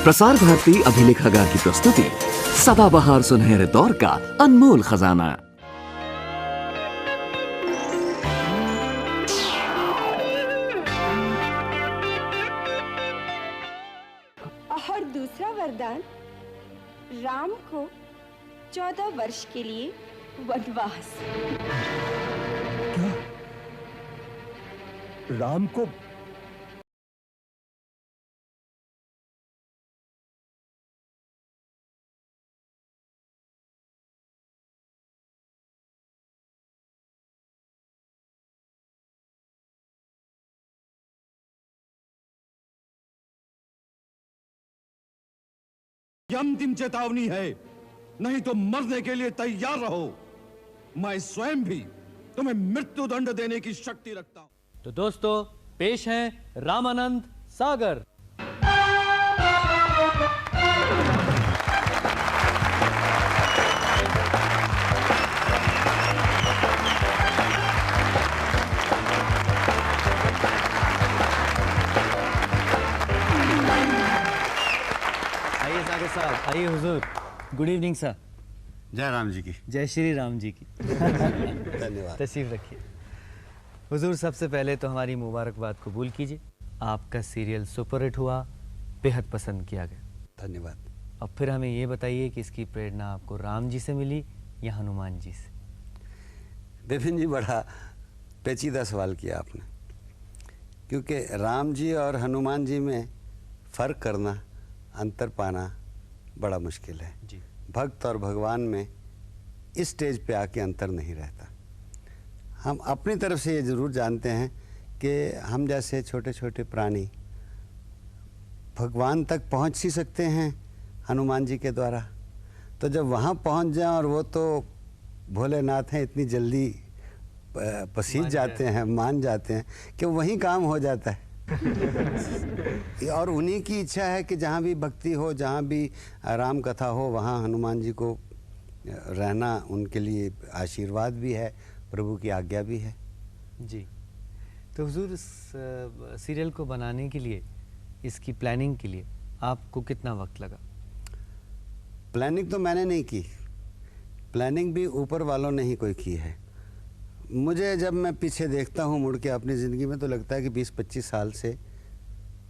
प्रसार भारती अभिलेखागार की प्रस्तुति सदाबहार सुनहरे दौर का अनमोल खजाना। और दूसरा वरदान, राम को 14 वर्ष के लिए वनवास। क्या? राम को यह अंतिम चेतावनी है, नहीं तो मरने के लिए तैयार रहो। मैं स्वयं भी तुम्हें मृत्यु दंड देने की शक्ति रखता हूं। तो दोस्तों, पेश हैं रामानंद सागर। आइए सागर साहब, आइए हुजूर। Good evening sir. जय राम जी की। जय श्री राम जी की। धन्यवाद। तशरीफ रखिए हुजूर। सबसे पहले तो हमारी मुबारकबाद कबूल कीजिए। आपका सीरियल सुपरहिट हुआ, बेहद पसंद किया गया। धन्यवाद। अब फिर हमें ये बताइए कि इसकी प्रेरणा आपको राम जी से मिली या हनुमान जी से? विपिन जी, बड़ा पेचीदा सवाल किया आपने, क्योंकि राम जी और हनुमान जी में फ़र्क करना, अंतर पाना बड़ा मुश्किल है जी। भक्त और भगवान में इस स्टेज पे आके अंतर नहीं रहता। हम अपनी तरफ से ये ज़रूर जानते हैं कि हम जैसे छोटे छोटे प्राणी भगवान तक पहुंच ही सकते हैं हनुमान जी के द्वारा। तो जब वहाँ पहुंच जाएं और वो तो भोलेनाथ हैं, इतनी जल्दी पसीज जाते हैं, मान जाते हैं कि वहीं काम हो जाता है। और उन्हीं की इच्छा है कि जहाँ भी भक्ति हो, जहाँ भी राम कथा हो, वहाँ हनुमान जी को रहना उनके लिए आशीर्वाद भी है, प्रभु की आज्ञा भी है। जी। तो हुजूर, इस सीरियल को बनाने के लिए, इसकी प्लानिंग के लिए आपको कितना वक्त लगा? प्लानिंग तो मैंने नहीं की, प्लानिंग भी ऊपर वालों ने ही कोई की है। मुझे जब मैं पीछे देखता हूँ मुड़ के अपनी ज़िंदगी में, तो लगता है कि 20-25 साल से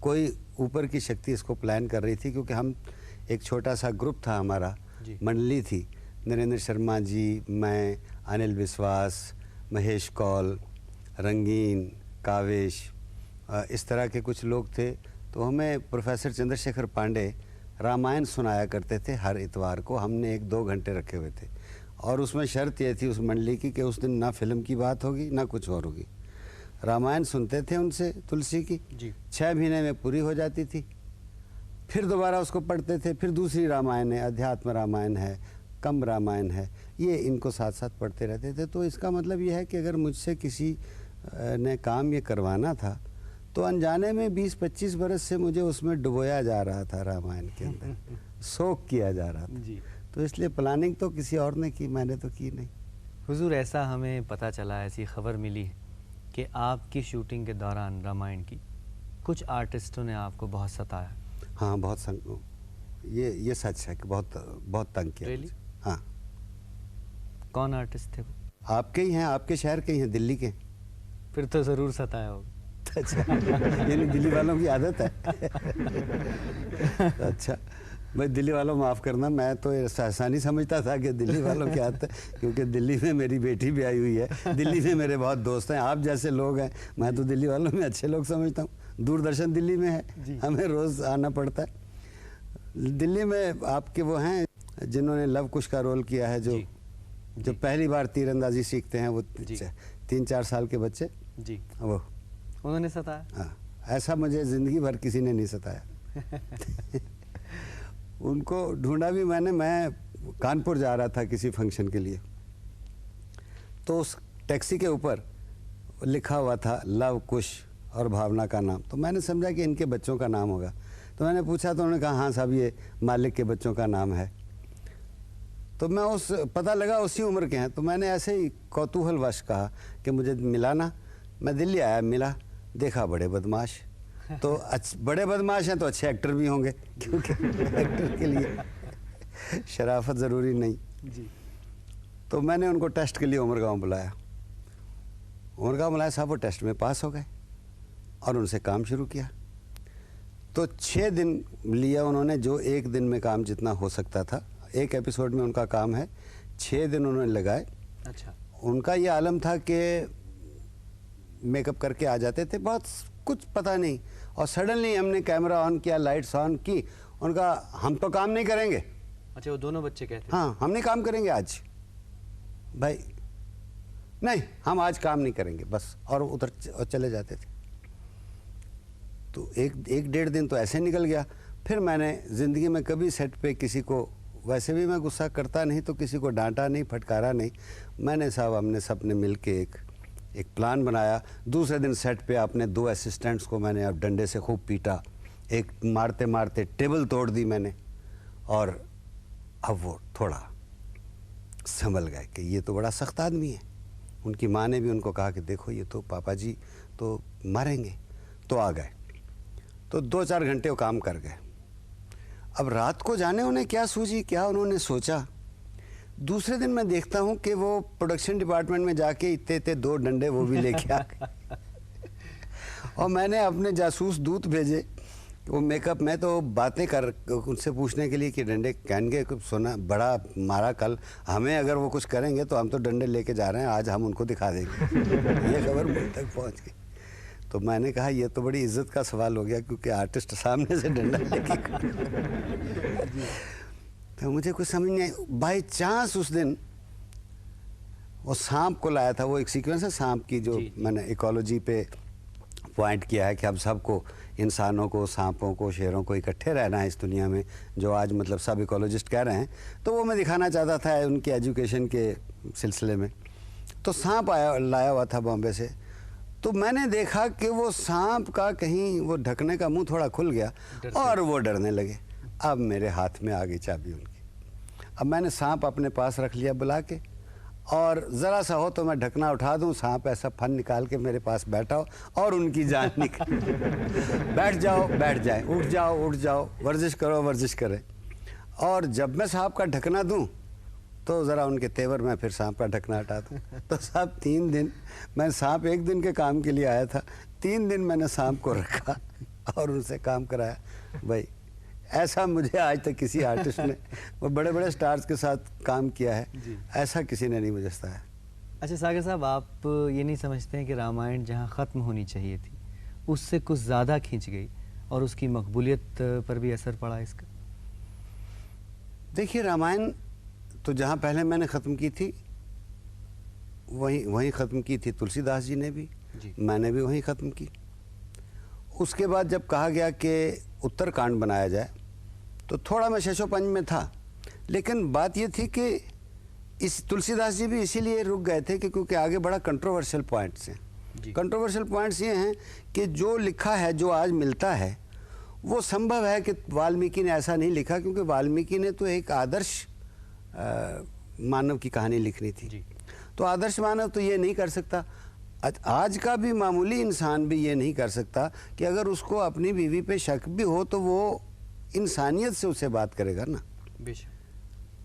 कोई ऊपर की शक्ति इसको प्लान कर रही थी, क्योंकि हम एक छोटा सा ग्रुप था, हमारा मंडली थी। नरेंद्र शर्मा जी, मैं, अनिल विश्वास, महेश कौल, रंगीन, कावेश, इस तरह के कुछ लोग थे। तो हमें प्रोफेसर चंद्रशेखर पांडे रामायण सुनाया करते थे हर इतवार को। हमने 1-2 घंटे रखे हुए थे, और उसमें शर्त ये थी उस मंडली की कि उस दिन ना फिल्म की बात होगी ना कुछ और होगी। रामायण सुनते थे उनसे, तुलसी की जी। 6 महीने में पूरी हो जाती थी। फिर दोबारा उसको पढ़ते थे, फिर दूसरी रामायण है, अध्यात्म रामायण है, कम रामायण है, ये इनको साथ साथ पढ़ते रहते थे। तो इसका मतलब ये है कि अगर मुझसे किसी ने काम ये करवाना था, तो अनजाने में 20-25 बरस से मुझे उसमें डुबोया जा रहा था, रामायण के अंदर सोख किया जा रहा था जी। तो इसलिए प्लानिंग तो किसी और ने की, मैंने तो की नहीं। हुजूर, ऐसा हमें पता चला, ऐसी खबर मिली है कि आपकी शूटिंग के दौरान रामायण की कुछ आर्टिस्टों ने आपको बहुत सताया। हाँ, बहुत ये सच है कि बहुत तंग किया। Really? हाँ। कौन आर्टिस्ट थे वो? आपके ही हैं, आपके शहर के ही हैं, दिल्ली के। फिर तो ज़रूर सताया होगा। अच्छा, यानी दिल्ली वालों की आदत है। अच्छा भाई, दिल्ली वालों माफ़ करना, मैं तो ऐसा नहीं समझता था कि दिल्ली वालों की आदत है, क्योंकि दिल्ली में मेरी बेटी भी आई हुई है, दिल्ली में मेरे बहुत दोस्त हैं, आप जैसे लोग हैं। मैं तो दिल्ली वालों में अच्छे लोग समझता हूँ। दूरदर्शन दिल्ली में है, हमें रोज़ आना पड़ता है। दिल्ली में आपके वो हैं जिन्होंने लव कुश का रोल किया है, जो पहली बार तीरंदाजी सीखते हैं, वो 3-4 साल के बच्चे जी, वो उन्होंने सताया। हाँ, ऐसा मुझे ज़िंदगी भर किसी ने नहीं सताया। उनको ढूंढा भी मैंने। मैं कानपुर जा रहा था किसी फंक्शन के लिए, तो उस टैक्सी के ऊपर लिखा हुआ था लव कुश और भावना का नाम। तो मैंने समझा कि इनके बच्चों का नाम होगा। तो मैंने पूछा, तो उन्होंने कहा हाँ साहब, ये मालिक के बच्चों का नाम है। तो मैं पता लगा उसी उम्र के हैं। तो मैंने ऐसे ही कौतूहलवश कहा कि मुझे मिला ना। मैं दिल्ली आया, मिला, देखा बड़े बदमाश, तो बड़े बदमाश हैं तो अच्छे एक्टर भी होंगे, क्योंकि एक्टर के लिए शराफत ज़रूरी नहीं जी। तो मैंने उनको टेस्ट के लिए उमरगांव बुलाया। उमरगांव बुलाया, साहब वो टेस्ट में पास हो गए और उनसे काम शुरू किया। तो 6 दिन लिया उन्होंने, जो एक दिन में काम जितना हो सकता था। एक एपिसोड में उनका काम है, 6 दिन उन्होंने लगाए। अच्छा। उनका ये आलम था कि मेकअप करके आ जाते थे, बहुत कुछ पता नहीं, और सडनली हमने कैमरा ऑन किया, लाइट्स ऑन की, उनका हम तो काम नहीं करेंगे। अच्छा, वो दोनों बच्चे कहते हाँ, हम नहीं काम करेंगे आज भाई, नहीं हम आज काम नहीं करेंगे बस, और उधर चले जाते थे। तो एक डेढ़ दिन तो ऐसे निकल गया। फिर मैंने ज़िंदगी में कभी सेट पे किसी को, वैसे भी मैं गुस्सा करता नहीं, तो किसी को डांटा नहीं, फटकारा नहीं। मैंने साहब, हमने सब ने मिल के एक प्लान बनाया। दूसरे दिन सेट पे अपने 2 असिस्टेंट्स को मैंने अब डंडे से खूब पीटा, एक मारते मारते टेबल तोड़ दी मैंने, और अब वो थोड़ा संभल गए कि ये तो बड़ा सख्त आदमी है। उनकी माँ ने भी उनको कहा कि देखो ये तो पापा जी तो मारेंगे, तो आ गए। तो 2-4 घंटे वो काम कर गए। अब रात को जाने उन्हें क्या सूझी, क्या उन्होंने सोचा। दूसरे दिन मैं देखता हूँ कि वो प्रोडक्शन डिपार्टमेंट में जाके इतने 2 डंडे वो भी लेके आ गए। और मैंने अपने जासूस दूत भेजे, वो मेकअप में तो बातें कर उनसे पूछने के लिए कि डंडे कहेंगे, सुना बड़ा मारा कल, हमें अगर वो कुछ करेंगे तो हम तो डंडे लेके जा रहे हैं, आज हम उनको दिखा देंगे। ये खबर मुझ तक पहुँच गई। तो मैंने कहा ये तो बड़ी इज्जत का सवाल हो गया, क्योंकि आर्टिस्ट सामने से डंडा लेके तो मुझे कुछ समझ नहीं आई। बाई चांस उस दिन वो सांप को लाया था। वो एक सीक्वेंस है सांप की, जो मैंने इकोलॉजी पे पॉइंट किया है कि अब सबको, इंसानों को, सांपों को, शेरों को इकट्ठे रहना है इस दुनिया में, जो आज मतलब सब इकोलॉजिस्ट कह रहे हैं। तो वो मैं दिखाना चाहता था उनकी एजुकेशन के सिलसिले में। तो सांप लाया हुआ था बॉम्बे से। तो मैंने देखा कि वो सांप का कहीं वो ढकने का मुंह थोड़ा खुल गया और वो डरने लगे। अब मेरे हाथ में आ गई चाबी उनकी। अब मैंने सांप अपने पास रख लिया बुला के, और ज़रा सा हो तो मैं ढकना उठा दूं, सांप ऐसा फन निकाल के मेरे पास बैठा हो और उनकी जान निकल। बैठ जाओ, बैठ जाए, उठ जाओ, उठ जाओ, वर्जिश करो, वर्जिश करें। और जब मैं सांप का ढकना दूं तो ज़रा उनके तेवर में फिर सांप का ढकना हटा दूं। तो साहब 3 दिन, मैं सांप 1 दिन के काम के लिए आया था, 3 दिन मैंने सांप को रखा और उनसे काम कराया। भाई ऐसा मुझे आज तक किसी आर्टिस्ट ने, वो बड़े बड़े स्टार्स के साथ काम किया है, ऐसा किसी ने नहीं मुझे बताया। अच्छा सागर साहब, आप ये नहीं समझते हैं कि रामायण जहाँ ख़त्म होनी चाहिए थी उससे कुछ ज़्यादा खींच गई और उसकी मकबूलियत पर भी असर पड़ा इसका? देखिए, रामायण तो जहाँ पहले मैंने ख़त्म की थी वहीं ख़त्म की थी तुलसीदास जी ने भी, मैंने भी वहीं ख़त्म की। उसके बाद जब कहा गया कि उत्तरकांड बनाया जाए तो थोड़ा मैं शशोपंज में था, लेकिन बात ये थी कि इस तुलसीदास जी भी इसीलिए रुक गए थे कि क्योंकि आगे बड़ा कंट्रोवर्शियल पॉइंट्स हैं। कंट्रोवर्शियल पॉइंट्स ये हैं कि जो लिखा है, जो आज मिलता है, वो संभव है कि वाल्मीकि ने ऐसा नहीं लिखा, क्योंकि वाल्मीकि ने तो एक आदर्श मानव की कहानी लिखनी थी। तो आदर्श मानव तो ये नहीं कर सकता। आज का भी मामूली इंसान भी ये नहीं कर सकता कि अगर उसको अपनी बीवी पे शक भी हो तो वो इंसानियत से उससे बात करेगा ना।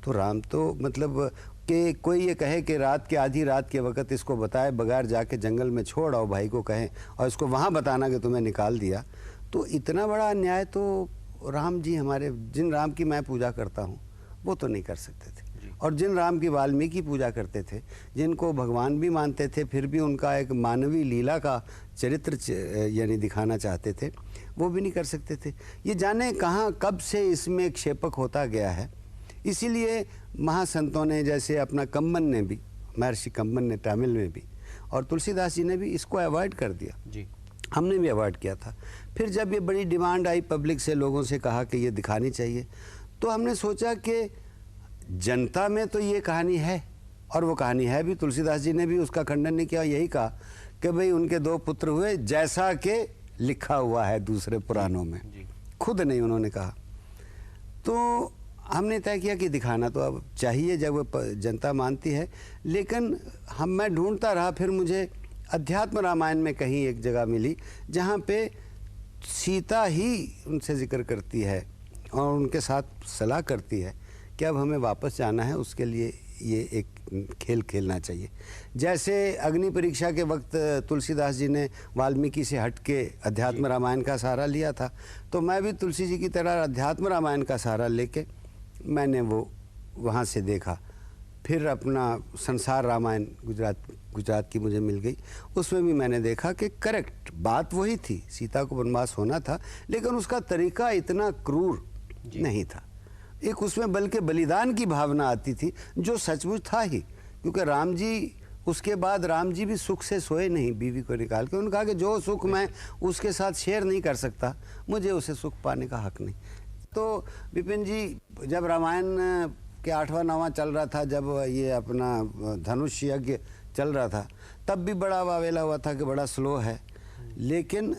तो राम तो मतलब कि कोई ये कहे कि रात के आधी रात के वक़्त इसको बताए बगैर जाके जंगल में छोड़ आओ भाई को कहें और इसको वहाँ बताना कि तुम्हें निकाल दिया, तो इतना बड़ा अन्याय तो राम जी हमारे, जिन राम की मैं पूजा करता हूँ, वो तो नहीं कर सकते थे। और जिन राम की वाल्मीकि पूजा करते थे, जिनको भगवान भी मानते थे, फिर भी उनका एक मानवीय लीला का चरित्र यानी दिखाना चाहते थे, वो भी नहीं कर सकते थे। ये जाने कहाँ कब से इसमें क्षेपक होता गया है। इसीलिए महासंतों ने, जैसे अपना कम्बन ने भी, महर्षि कम्बन ने तमिल में भी, और तुलसीदास जी ने भी इसको अवॉइड कर दिया जी। हमने भी अवॉइड किया था। फिर जब ये बड़ी डिमांड आई पब्लिक से, लोगों से कहा कि ये दिखानी चाहिए, तो हमने सोचा कि जनता में तो ये कहानी है, और वो कहानी है भी। तुलसीदास जी ने भी उसका खंडन नहीं किया, यही कहा कि भाई उनके 2 पुत्र हुए जैसा कि लिखा हुआ है दूसरे पुराणों में, खुद नहीं उन्होंने कहा। तो हमने तय किया कि दिखाना तो अब चाहिए जब वो जनता मानती है। लेकिन मैं ढूंढता रहा, फिर मुझे अध्यात्म रामायण में कहीं एक जगह मिली जहाँ पे सीता ही उनसे जिक्र करती है और उनके साथ सलाह करती है कि अब हमें वापस जाना है, उसके लिए ये एक खेल खेलना चाहिए। जैसे अग्नि परीक्षा के वक्त तुलसीदास जी ने वाल्मीकि से हट के अध्यात्म रामायण का सहारा लिया था, तो मैं भी तुलसी जी की तरह अध्यात्म रामायण का सहारा लेके मैंने वो वहाँ से देखा। फिर अपना संसार रामायण गुजरात की मुझे मिल गई, उसमें भी मैंने देखा कि करेक्ट बात वही थी, सीता को वनवास होना था, लेकिन उसका तरीका इतना क्रूर नहीं था। एक उसमें बल्कि बलिदान की भावना आती थी जो सचमुच था ही, क्योंकि राम जी उसके बाद राम जी भी सुख से सोए नहीं बीवी को निकाल के। उन्होंने कहा कि जो सुख मैं उसके साथ शेयर नहीं कर सकता, मुझे उसे सुख पाने का हक नहीं। तो विपिन जी, जब रामायण के 8वां 9वां चल रहा था, जब ये अपना धनुष यज्ञ चल रहा था, तब भी बड़ा वावेला हुआ था कि बड़ा स्लो है, लेकिन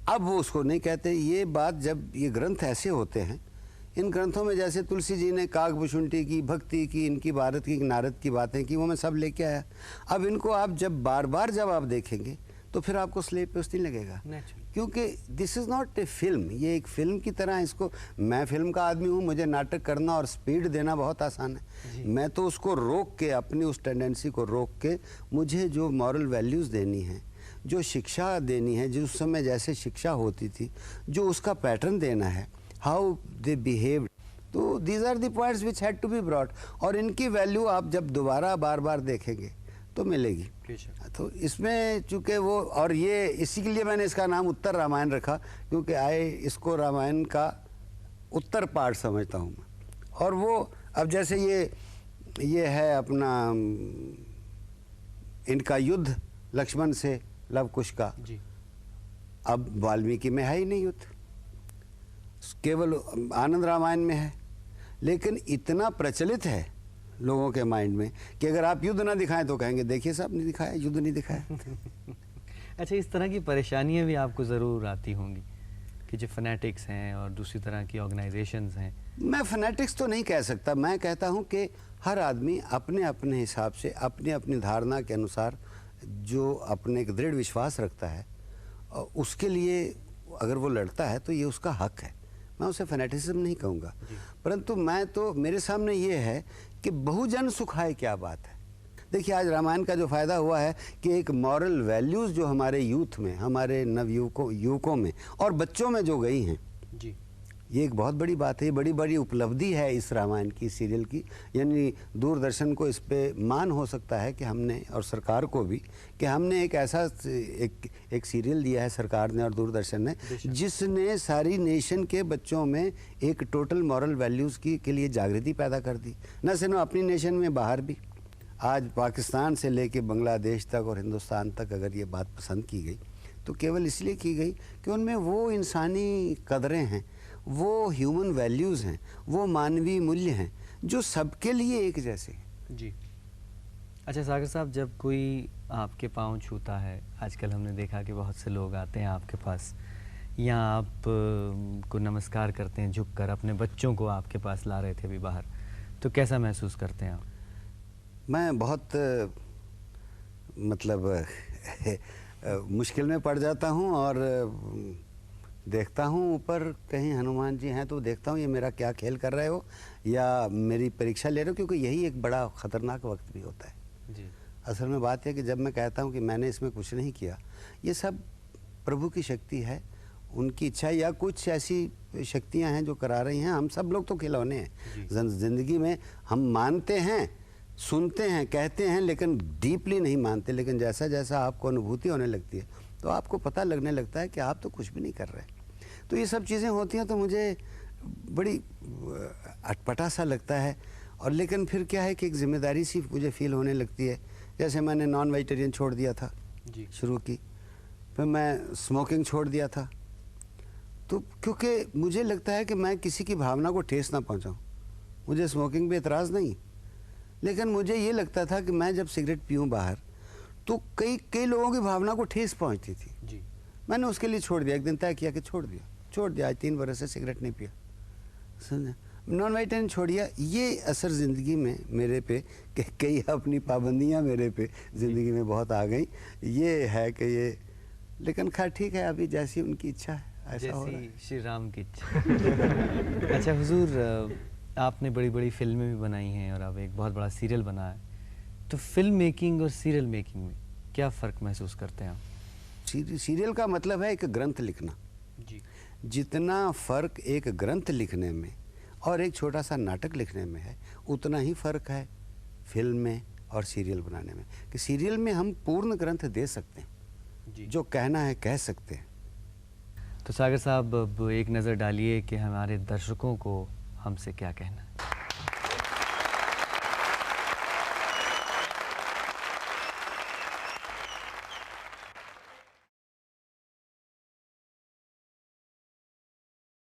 अब वो उसको नहीं कहते। ये बात जब ये ग्रंथ ऐसे होते हैं, इन ग्रंथों में जैसे तुलसी जी ने काकभूषुंडी की, भक्ति की, इनकी भारत की, नारद की बातें की, वो मैं सब लेके आया। अब इनको आप जब बार बार जब आप देखेंगे तो फिर आपको स्लेब पे नहीं लगेगा, क्योंकि this is not a film. ये एक फिल्म की तरह, इसको, मैं फिल्म का आदमी हूँ, मुझे नाटक करना और स्पीड देना बहुत आसान है। मैं तो उसको रोक के, अपनी उस टेंडेंसी को रोक के, मुझे जो मॉरल वैल्यूज़ देनी है, जो शिक्षा देनी है, जो उस समय जैसे शिक्षा होती थी, जो उसका पैटर्न देना है, हाउ दे बिहेव्ड, तो these are the points which had to be brought. और इनकी वैल्यू आप जब दोबारा बार बार देखेंगे तो मिलेगी। तो इसमें चूँकि वो, और ये इसी के लिए मैंने इसका नाम उत्तर रामायण रखा, क्योंकि इसको रामायण का उत्तर पार्ट समझता हूँ मैं। और वो अब जैसे ये है अपना इनका युद्ध लक्ष्मण से लव कुश का, अब वाल्मीकि में है ही नहीं युद्ध, केवल आनंद रामायण में है। लेकिन इतना प्रचलित है लोगों के माइंड में कि अगर आप युद्ध ना दिखाएं तो कहेंगे देखिए साहब नहीं दिखाया, युद्ध नहीं दिखाया। अच्छा, इस तरह की परेशानियां भी आपको ज़रूर आती होंगी कि जो फैनेटिक्स हैं और दूसरी तरह की ऑर्गेनाइजेशंस हैं। मैं फैनेटिक्स तो नहीं कह सकता, मैं कहता हूं कि हर आदमी अपने अपने हिसाब से, अपनी अपनी धारणा के अनुसार जो अपने एक दृढ़ विश्वास रखता है, उसके लिए अगर वो लड़ता है तो ये उसका हक है। मैं उसे फैनेटिज्म नहीं कहूँगा, परंतु मैं तो, मेरे सामने ये है कि बहुजन सुखाए क्या बात है। देखिए, आज रामायण का जो फ़ायदा हुआ है कि एक मॉरल वैल्यूज़ जो हमारे यूथ में, हमारे युवकों में और बच्चों में जो गई हैं जी, ये एक बहुत बड़ी बात है, ये बड़ी बड़ी उपलब्धि है इस रामायण की सीरियल की। यानी दूरदर्शन को इस पे मान हो सकता है कि हमने, और सरकार को भी, कि हमने एक ऐसा एक सीरियल दिया है सरकार ने और दूरदर्शन ने, जिसने सारी नेशन के बच्चों में एक टोटल मॉरल वैल्यूज़ के लिए जागृति पैदा कर दी। न सिर्फ अपनी नेशन में, बाहर भी। आज पाकिस्तान से लेके बांग्लादेश तक और हिंदुस्तान तक अगर ये बात पसंद की गई तो केवल इसलिए की गई कि उनमें वो इंसानी कदरें हैं, वो ह्यूमन वैल्यूज़ हैं, वो मानवीय मूल्य हैं जो सबके लिए एक जैसे हैं। जी। अच्छा सागर साहब, जब कोई आपके पाँव छूता है, आजकल हमने देखा कि बहुत से लोग आते हैं आपके पास, या आप को नमस्कार करते हैं झुककर, अपने बच्चों को आपके पास ला रहे थे अभी बाहर, तो कैसा महसूस करते हैं आप? मैं बहुत मतलब मुश्किल में पड़ जाता हूँ और देखता हूँ ऊपर कहीं हनुमान जी हैं तो देखता हूँ ये मेरा क्या खेल कर रहे हो या मेरी परीक्षा ले रहे हो, क्योंकि यही एक बड़ा ख़तरनाक वक्त भी होता है जी। असल में बात है कि जब मैं कहता हूँ कि मैंने इसमें कुछ नहीं किया, ये सब प्रभु की शक्ति है, उनकी इच्छा, या कुछ ऐसी शक्तियाँ हैं जो करा रही हैं। हम सब लोग तो खिलौने हैं ज़िंदगी में, हम मानते हैं, सुनते हैं, कहते हैं, लेकिन डीपली नहीं मानते। लेकिन जैसा जैसा आपको अनुभूति होने लगती है तो आपको पता लगने लगता है कि आप तो कुछ भी नहीं कर रहे। तो ये सब चीज़ें होती हैं तो मुझे बड़ी अटपटा सा लगता है। और लेकिन फिर क्या है कि एक जिम्मेदारी सी मुझे फील होने लगती है। जैसे मैंने नॉन वेजिटेरियन छोड़ दिया था जी, शुरू की, फिर मैं स्मोकिंग छोड़ दिया था, तो क्योंकि मुझे लगता है कि मैं किसी की भावना को ठेस ना पहुंचाऊं। मुझे स्मोकिंग पे एतराज़ नहीं, लेकिन मुझे ये लगता था कि मैं जब सिगरेट पीऊँ बाहर तो कई लोगों की भावना को ठेस पहुंचती थी जी। मैंने उसके लिए छोड़ दिया, एक दिन तय किया कि छोड़ दिया। आज 3 बरस से सिगरेट नहीं पिया, समझा। नॉन वेजिटेरियन छोड़िया। ये असर ज़िंदगी में मेरे पे कि कई अपनी पाबंदियां मेरे पे ज़िंदगी में बहुत आ गई, ये है कि ये, लेकिन खैर ठीक है, अभी जैसी उनकी इच्छा है ऐसा हो रहा है। जैसी श्री राम की इच्छा। अच्छा हुजूर, आपने बड़ी बड़ी फिल्में भी बनाई हैं और अब एक बहुत बड़ा सीरियल बना है, तो फिल्म मेकिंग और सीरियल मेकिंग में क्या फ़र्क महसूस करते हैं आप? सीरियल का मतलब है एक ग्रंथ लिखना। जी। जितना फ़र्क एक ग्रंथ लिखने में और एक छोटा सा नाटक लिखने में है, उतना ही फ़र्क है फिल्म में और सीरियल बनाने में। कि सीरियल में हम पूर्ण ग्रंथ दे सकते हैं, जी। जो कहना है कह सकते हैं। तो सागर साहब अब एक नज़र डालिए कि हमारे दर्शकों को हमसे क्या कहना है।